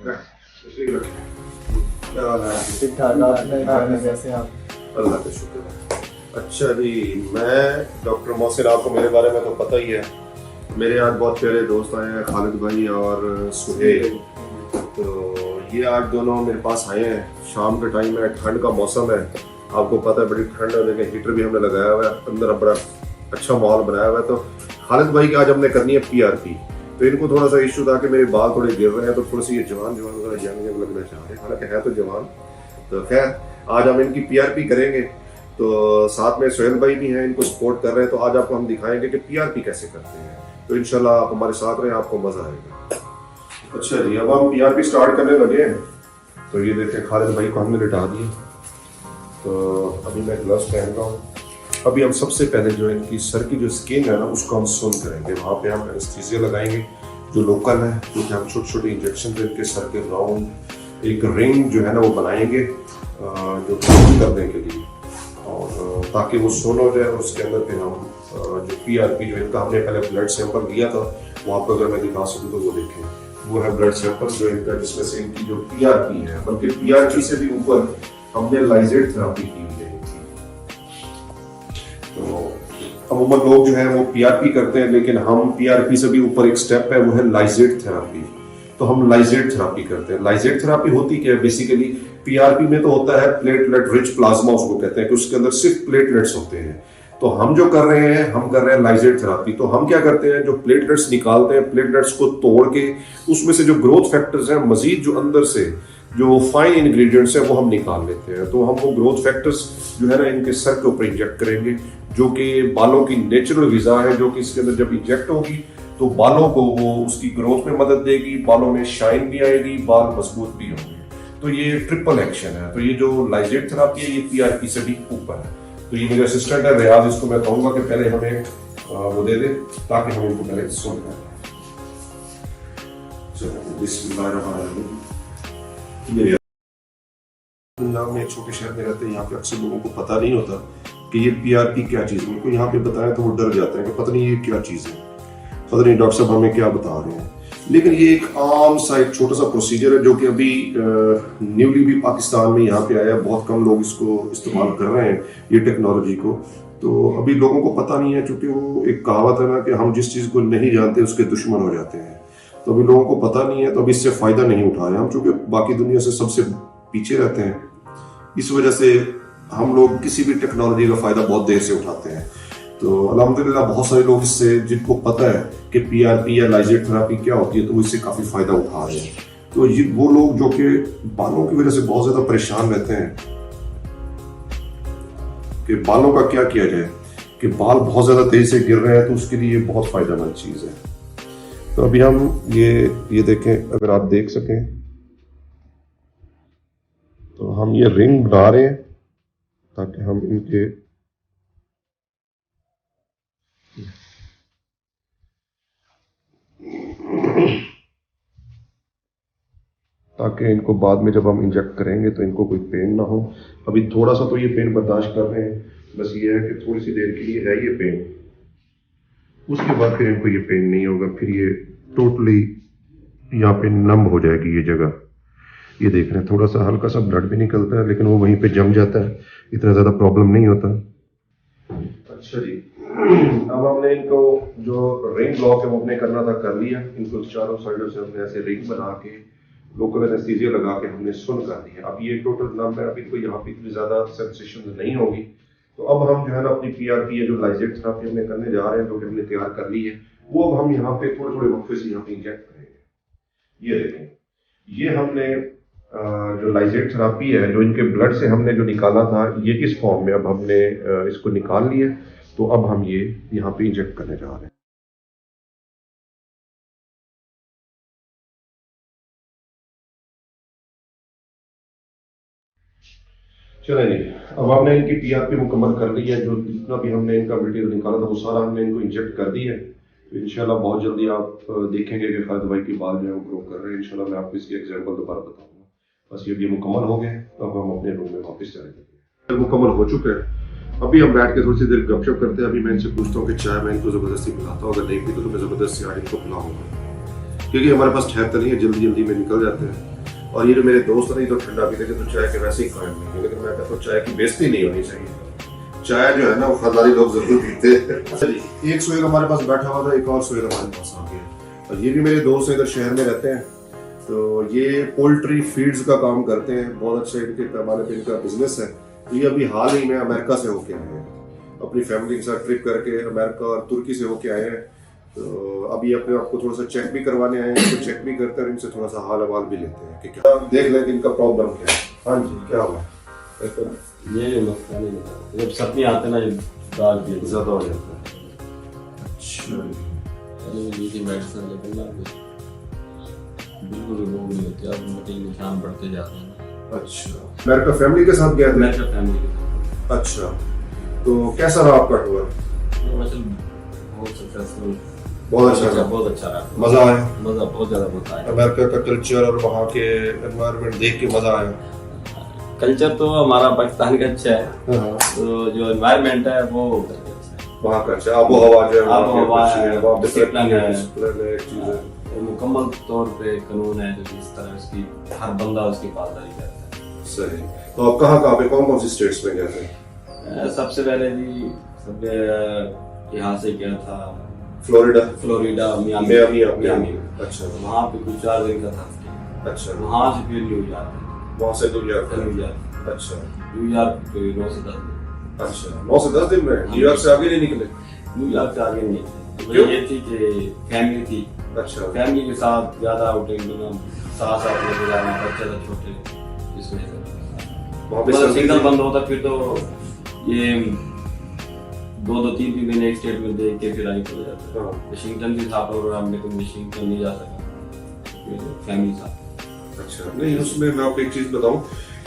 क्या हाल है? ठीक ठाक। आपने कैसे आप? अल्लाह का शुक्र है। अच्छा जी, मैं डॉक्टर मोहसिन, आपको मेरे बारे में तो पता ही है। मेरे आज बहुत प्यारे दोस्त आए हैं, खालिद भाई और सुहेल। तो ये आज दोनों मेरे पास आए हैं। शाम का टाइम है, ठंड का मौसम है, आपको पता है बड़ी ठंड है, लेकिन हीटर भी हमने लगाया हुआ है, अंदर बड़ा अच्छा माहौल बनाया हुआ है। तो खालिद भाई की आज हमने करनी है PRP। तो इनको थोड़ा सा इशू था कि मेरे बाल थोड़े गिर रहे हैं, तो थोड़ी सी ये जवान यंग लगना चाह रहे हैं, हालांकि है तो जवान। तो खैर आज हम इनकी PRP करेंगे। तो साथ में सुहेल भाई भी हैं, इनको सपोर्ट कर रहे हैं। तो आज आपको हम दिखाएंगे कि PRP कैसे करते हैं। तो इंशाल्लाह आप हमारे साथ रहें, आपको मजा आएगा। अच्छा जी, अब हम PRP स्टार्ट करने लगे हैं। तो ये देखें, खालिद भाई को हमने लिटा दिए। तो अभी मैं ग्लव्स पहन रहा हूँ। अभी हम सबसे पहले जो इनकी सर की जो स्किन है ना, उसको हम सुन करेंगे। वहाँ पे हम एनेस्थीसिया लगाएंगे जो लोकल है, क्योंकि हम छोटे छोटे इंजेक्शन इनके सर के राउंड एक रिंग जो है ना वो बनाएंगे जो सुन करने के लिए, और ताकि वो सुन हो जाए। और उसके अंदर फिर हम जो PRP जो इनका हमने पहले ब्लड सैंपल लिया था, वो आपको अगर मैं दिखा सकूँ तो वो देखें, वो है ब्लड सैंपल जो इनका, जिसमें से इनकी जो PRP है, बल्कि PRP से भी ऊपर हमने लाइजेट थेरेपी की हुई है। तो अमूमन लोग जो है वो PRP करते हैं, लेकिन हम PRP से भी ऊपर एक स्टेप है, वो है लाइजेट थेरेपी। तो हम लाइजेट थेरेपी करते हैं। लाइजेट थेरेपी होती क्या है? बेसिकली PRP में तो होता है प्लेटलेट रिच प्लाज्मा, उसको कहते हैं, कि उसके अंदर सिर्फ प्लेटलेट्स होते हैं। तो हम जो कर रहे हैं, हम कर रहे हैं लाइजेट थेरेपी। तो हम क्या करते हैं, जो प्लेटलेट्स निकालते हैं, प्लेटलेट्स को तोड़ के उसमें से जो ग्रोथ फैक्टर्स हैं, मजीद जो अंदर से जो फाइन इंग्रेडिएंट्स हैं, वो हम निकाल लेते हैं। तो हम वो ग्रोथ फैक्टर्स जो है ना इनके सर के ऊपर इंजेक्ट करेंगे, जो कि बालों की नेचुरल ग़िज़ा है, जो कि इसके अंदर जब इंजेक्ट होगी तो बालों को वो उसकी ग्रोथ में मदद देगी, बालों में शाइन भी आएगी, बाल मजबूत भी होंगे। तो ये ट्रिपल एक्शन है। तो ये जो लाइजेट थेरेपी है, ये PRP से भी ऊपर है। तो ये मेरे असिस्टेंट है रियाज, इसको मैं कहूँगा कि पहले हमें वो दे दे, ताकि हम इनको पहले सुन लें। पंजाब में एक छोटे शहर में रहते हैं, यहाँ पे अक्सर लोगों को पता नहीं होता कि ये PRP क्या चीज़ है। उनको यहाँ पे बताया तो वो डर जाते हैं कि पता नहीं ये क्या चीज़ है, पता नहीं डॉक्टर साहब हमें क्या बता रहे हैं। लेकिन ये एक आम सा एक छोटा सा प्रोसीजर है, जो कि अभी न्यूली भी पाकिस्तान में यहाँ पे आया है। बहुत कम लोग इसको इस्तेमाल कर रहे हैं, ये टेक्नोलॉजी को। तो अभी लोगों को पता नहीं है, क्योंकि वो एक कहावत है ना कि हम जिस चीज़ को नहीं जानते उसके दुश्मन हो जाते हैं। तो अभी लोगों को पता नहीं है, तो अभी इससे फ़ायदा नहीं उठा रहे हम, चूँकि बाकी दुनिया से सबसे पीछे रहते हैं। इस वजह से हम लोग किसी भी टेक्नोलॉजी का फ़ायदा बहुत देर से उठाते हैं। तो अल्हम्दुलिल्लाह बहुत सारे लोग इससे, जिनको पता है कि PRP या लाइजेट थेरेपी क्या होती है, तो वो इससे काफ़ी फ़ायदा उठा रहे हैं। तो ये वो लोग जो कि बालों की वजह से बहुत ज़्यादा परेशान रहते हैं कि बालों का क्या किया जाए, कि बाल बहुत ज़्यादा तेज़ से गिर रहे हैं, तो उसके लिए बहुत फ़ायदेमंद चीज़ है। तो अभी हम ये देखें, अगर आप देख सकें तो हम ये रिंग बना रहे हैं, ताकि हम इनके ताकि इनको बाद में जब हम इंजेक्ट करेंगे तो इनको कोई पेन ना हो। अभी थोड़ा सा तो ये पेन बर्दाश्त कर रहे हैं, बस ये है कि थोड़ी सी देर के लिए है ये पेन, उसके बाद फिर इनको ये पेन नहीं होगा। फिर ये टोटली यहाँ पे नम हो जाएगी ये जगह। ये देख रहे हैं, थोड़ा सा हल्का सा ब्लड भी निकलता है, लेकिन वो वहीं पे जम जाता है, इतना ज़्यादा प्रॉब्लम नहीं होता। अच्छा जी, अब हमने इनको जो रिंग ब्लॉक है वो हमने करना था, कर लिया। इनको चारों साइडों से हमने ऐसे रिंग बना के लोकल एनेस्थीसिया लगा के हमने सुन कर दिया। अब ये टोटल नम है, अभी तो यहाँ पे इतनी ज़्यादा सेंसेशन नहीं होगी। तो अब हम जो है ना अपनी PRP या जो लाइजेट थेरेपी हमने करने जा रहे हैं, जो कि हमने तैयार कर ली है, वो अब हम यहाँ पे थोड़े थोड़े वक्फे से यहाँ पे इंजेक्ट करेंगे। ये देखें, ये हमने जो लाइजेट थेरेपी है, जो इनके ब्लड से हमने जो निकाला था, ये इस फॉर्म में अब हमने इसको निकाल लिया। तो अब हम ये यहाँ पे इंजेक्ट करने जा रहे हैं। चलें जी, अब हमने इनकी PRP मुकम्मल कर ली है। जो जितना भी हमने इनका मटेरियल निकाला था, वो सारा हमने इनको इंजेक्ट कर दिया है। तो इंशाल्लाह बहुत जल्दी आप देखेंगे कि खालिद भाई की बाल जो है वो ग्रो कर रहे हैं। इंशाल्लाह मैं आपको इसकी एग्जांपल दोबारा बताऊंगा। बस ये भी मुकम्मल हो गए, तो अब हम अपने रूम में वापस चलेंगे। मुकम्मल हो चुका है। अभी हम बैठ के थोड़ी सी देर गपशप करते हैं। अभी मैं इनसे पूछता हूँ कि चाय मैं इनको ज़बरदस्ती पिलाता हूँ, अगर नहीं पी तो मैं ज़बरदस्ती आज इनको पिलाऊंगा, क्योंकि हमारे पास ठहरता नहीं है, जल्दी जल्दी में निकल जाते हैं। और ये जो मेरे दोस्त है ना, ये तो ठंडा पीते कि तो चाय के वैसे ही कायम नहीं है, लेकिन मैं कहता हूँ चाय की बेइज्जती नहीं होनी चाहिए। चाय जो है ना वो खानदानी लोग जरूर पीते हैं। एक सुहेल हमारे पास बैठा हुआ था, एक और सुहेल हमारे पास आ गया, और ये भी मेरे दोस्त इधर शहर में रहते हैं, तो ये पोल्ट्री फीड्स का काम करते हैं, बहुत अच्छे इनके पैमाने पे इनका बिजनेस है। तो ये अभी हाल ही में अमेरिका से होके आए हैं, अपनी फैमिली के साथ ट्रिप करके अमेरिका और तुर्की से होके आए हैं। तो अभी अपने आप को थोड़ा सा चेक भी करवाने आए हैं, तो चेक भी करते हैं, इनसे थोड़ा सा हाल हवाल भी लेते हैं कि क्या देख लें कि इनका प्रॉब्लम क्या है। हाँ जी, क्या हुआ? ये जो मसला नहीं है, जब सपने आते ना, जब दाग दिए ज्यादा हो जाता है। अच्छा, मेडिसिन लेकिन ना बिल्कुल रिमूव नहीं होती, अब मोटे निशान बढ़ते जाते हैं। अच्छा, अमेरिका फैमिली के साथ गया था? मेरे फैमिली के साथ। अच्छा, तो कैसा रहा आपका टूर? बहुत सक्सेसफुल, बहुत अच्छा रहा। बहुत अच्छा रहा, मजा आया? मजा बहुत ज्यादा मजा आया। अमेरिका का कल्चर और वहाँ के एनवायरनमेंट देख के मजा आया? कल्चर तो हमारा पाकिस्तान का अच्छा है, हाँ, तो जो एनवायरनमेंट है वो अच्छा है। वहाँ का अच्छा आबो हवा जो है, आबो-हवा है, वहाँ पे डिसिप्लिन है। डिसिप्लिन है, एक चीज है। मुकम्मल तौर पे कानून है, जो इस तरह उसकी हर बंदा उसकी पासदारी करता है। सही। तो आप कहाँ पे कौन कौन सी स्टेट्स में गए थे? सबसे पहले जी यहाँ से गया था फ्लोरिडा, मियामी। अच्छा, वहाँ पे कुछ 4 दिन का था। अच्छा, वहाँ से फिर न्यूयॉर्क। वहाँ से न्यूयॉर्क। अच्छा, न्यूयॉर्क 9 से 10 दिन। अच्छा, 9 से 10 दिन में न्यूयॉर्क से आगे नहीं निकले? न्यूयॉर्क से आगे नहीं, क्यों? ये थी कि फैमिली थी। अच्छा, फैमिली के साथ ज्यादा आउटिंग साथ में गुजारना, बच्चे थे छोटे, इसमें वहाँ पे मतलब सिग्नल बंद होता फिर तो ये 2-3 दिन एक स्टेट में देख के फिर आगे चले जाते। हाँ। वाशिंगटन भी था प्रोग्राम, लेकिन वाशिंगटन नहीं जा सका फैमिली साथ। अच्छा, नहीं उसमें मैं आपको एक चीज बताऊं,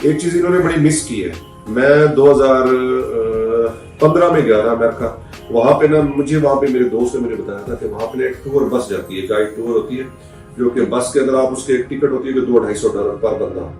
एक चीज इन्होंने बड़ी मिस की है। मैं 2015 में गया था अमेरिका, वहां पे ना मुझे वहां पे मेरे दोस्त ने मुझे बताया था कि वहां पे एक टूर बस जाती है, गाइड टूर होती है, जो कि बस के अंदर आप उसके एक टिकट होती है कि $200-250 पर बंदा,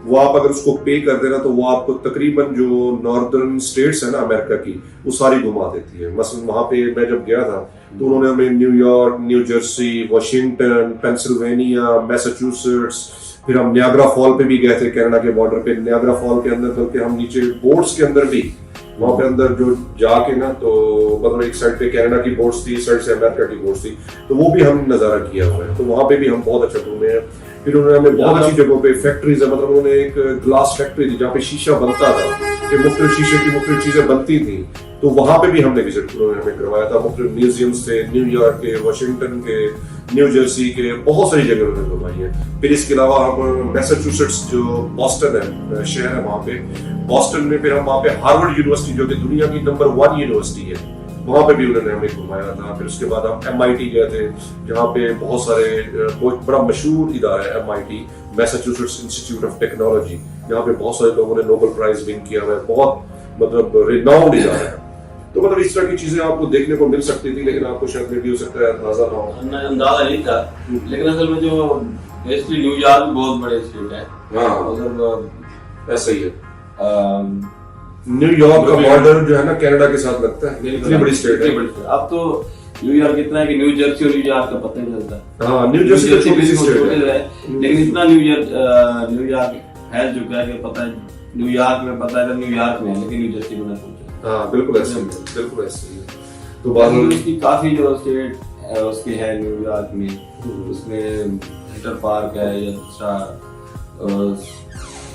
वो आप अगर उसको पे कर देना तो वो आपको तकरीबन जो नॉर्दर्न स्टेट्स है ना अमेरिका की, वो सारी घुमा देती है। मसलन वहां पे मैं जब गया था तो उन्होंने हमें New York, new Jersey, Washington, Pennsylvania, Massachusetts, फिर हम नियाग्रा फॉल पे भी गए थे, कनाडा के बॉर्डर पे। नियाग्रा फॉल के अंदर बल्कि हम नीचे बोट्स के अंदर भी वहां पे अंदर जो जाके ना, तो मतलब एक साइड पे कनाडा की बोट्स थी, इस साइड से अमेरिका की बोट्स थी, तो वो भी हम नजारा किया हुआ है। तो वहां पे भी हम बहुत अच्छा घूमे हैं। फिर उन्होंने हमें बहुत अच्छी जगहों पे फ्ैक्ट्रीज है, मतलब उन्होंने एक ग्लास फैक्ट्री थी जहाँ पे शीशा बनता था, कि मुख्तलिफ शीशे की मुख्तलिफ चीजें बनती थी, तो वहां पे भी हमने विजिट उन्होंने हमें करवाया था। मुख्तलिफ म्यूजियम्स थे, न्यूयॉर्क के, वाशिंगटन के, न्यू जर्सी के, बहुत सारी जगह उन्होंने घुमाई है। फिर इसके अलावा हम मैसाचुसेट्स जो बॉस्टन है शहर है, वहाँ पे बॉस्टन में फिर हम वहाँ पे हार्वर्ड यूनिवर्सिटी जो कि दुनिया की नंबर 1 यूनिवर्सिटी है, वहां पे भी उन्होंने हमें घुमाया था। फिर उसके बाद हम MIT गए थे, जहाँ पे बहुत सारे बहुत बड़ा मशहूर इदारा है MIT, Massachusetts institute of technology, जहाँ पे बहुत सारे लोगों ने नोबेल प्राइज विन किया हुआ है, बहुत मतलब रिनाउंड इदारा है। तो मतलब इस तरह की चीजें आपको देखने को मिल सकती थी, लेकिन आपको शायद भी हो सकता है अंदाजा ना हो। अंदाजा नहीं था, लेकिन असल में जो बेसिकली न्यूयॉर्क बहुत बड़े स्टेट है। हाँ, मतलब ऐसा ही है। न्यूयॉर्क का बॉर्डर जो है ना कनाडा के साथ लगता है, इतनी बड़ी स्टेट है। अब तो न्यूयॉर्क इतना है कि न्यू जर्सी और न्यूयॉर्क का पता नहीं चलता। हाँ, न्यू जर्सी तो छोटी सी स्टेट है, लेकिन इतना न्यूयॉर्क फैल चुका है कि पता है न्यूयॉर्क में, पता है न्यूयॉर्क में, लेकिन न्यू जर्सी में ना पहुंचा। हाँ, बिल्कुल ऐसे ही है, बिल्कुल ऐसे ही है। तो बाद में उसकी काफी जो स्टेट है उसके है न्यूयॉर्क में, उसमें सेंट्रल पार्क है या दूसरा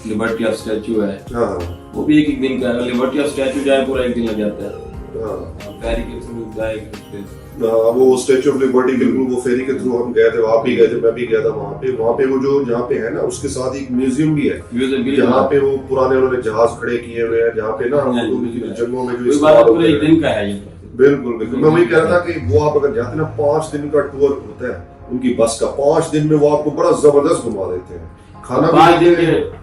लिबर्टी ऑफ स्टैचू है। हाँ, वो भी एक दिन का, लिबर्टी ऑफ स्टैचू जाए पूरा एक दिन लग जाता है। हाँ, फेरी के थ्रू जाएंगे। वो स्टैचू ऑफ लिबर्टी बिल्कुल वो फेरी के थ्रू हम गए थे, वहाँ भी गए थे, मैं भी गया था वहाँ पे वो जो जहाँ पे है ना उसके साथ एक म्यूजियम भी है, जहाँ पे वो पुराने उन्होंने जहाज खड़े किए हुए हैं, जहाँ पे ना जंगों में जो पूरे एक दिन का है ये। बिल्कुल बिल्कुल, मैं वही कह रहा था कि वो आप अगर जाते ना 5 दिन का टूर होता है उनकी बस का, 5 दिन में वो आपको बड़ा जबरदस्त घुमा देते हैं। खाना 5 दिन के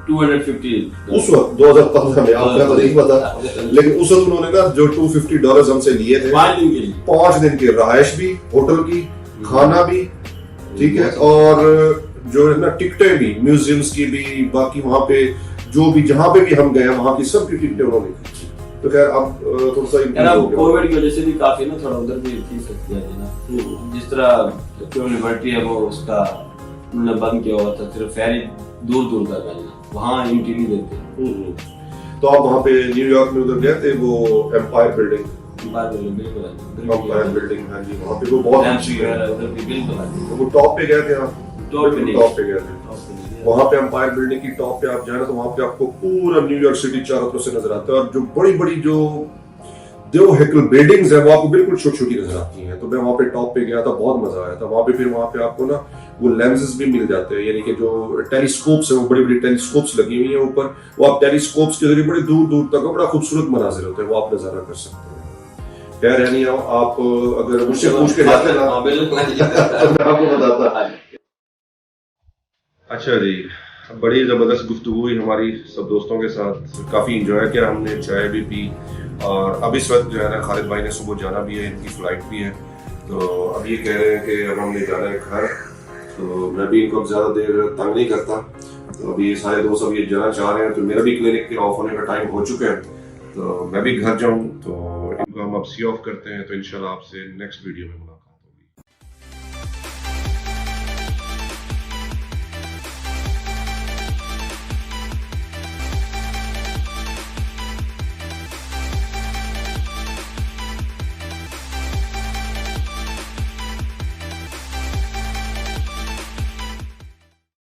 250 उस वक्त 2015 में, आपका तो नहीं पता, लेकिन उस वक्त उन्होंने ना जो $250 हमसे लिए थे 5 दिन की रहायश भी, होटल की, खाना भी, ठीक है, और जो है ना टिकटें भी, म्यूजियम्स की भी, बाकी वहाँ पे जो भी जहाँ पे भी हम गए वहाँ की सब की टिकटें उन्होंने की। तो खैर अब थोड़ा सा कोविड की वजह से भी काफी ना थोड़ा उधर भी थी सकती है ना, जिस तरह जो लिबर्टी है वो उसका उन्होंने बंद किया हुआ था, सिर्फ फेरी दूर दूर तक है ना, वहाँ एंट्री नहीं देते। तो आप वहाँ पे न्यूयॉर्क में उधर गए थे, वो एम्पायर बिल्डिंग, बिल्कुल एम्पायर बिल्डिंग, हाँ जी, वहाँ पे वो बहुत ऊंची है, उधर भी बिल्कुल वो टॉप पे गए थे आप? टॉप पे नहीं, टॉप पे गए थे। वहाँ पे एम्पायर बिल्डिंग की टॉप पे आप जाए ना, तो वहाँ पे आपको पूरा न्यूयॉर्क सिटी चारों तरफ से नजर आता है, और जो बड़ी बड़ी जो हेकल बिल्डिंग्स है वो आपको बिल्कुल छोटी छोटी नजर आती हैं। तो मैं वहाँ पे टॉप पे गया था, बहुत मजा आया था वहाँ पे। फिर वहाँ पे आपको ना वो लेंसेज भी मिल जाते हैं, यानी कि जो टेलीस्कोप्स है, वो बड़ी बड़ी टेलीस्कोप्स लगी हुई है ऊपर, वो आप टेलीस्कोप्स के जरिए बड़े दूर दूर तक बड़ा खूबसूरत मनाजिर होते हैं, वो आप नजारा कर सकते हैं। खैर यानी आप अगर मुझसे पूछ के जाते ना मैं आपको बताता। अच्छा जी, बड़ी ज़बरदस्त गुफ्तगू हुई हमारी सब दोस्तों के साथ, काफ़ी इंजॉय किया हमने, चाय भी पी, और अब इस वक्त जो है ना खालिद भाई ने सुबह जाना भी है, इनकी फ़्लाइट भी है, तो अब ये कह रहे हैं कि अब हमने जाना है घर। तो मैं भी इनको अब ज़्यादा देर तंग नहीं करता, तो अभी सारे दोस्त अब ये जाना चाह रहे हैं, तो मेरा भी क्लिनिक के ऑफ होने का टाइम हो चुका है, तो मैं भी घर जाऊँ, तो इनको हम अब सी ऑफ करते हैं। तो इंशाल्लाह आपसे नेक्स्ट वीडियो में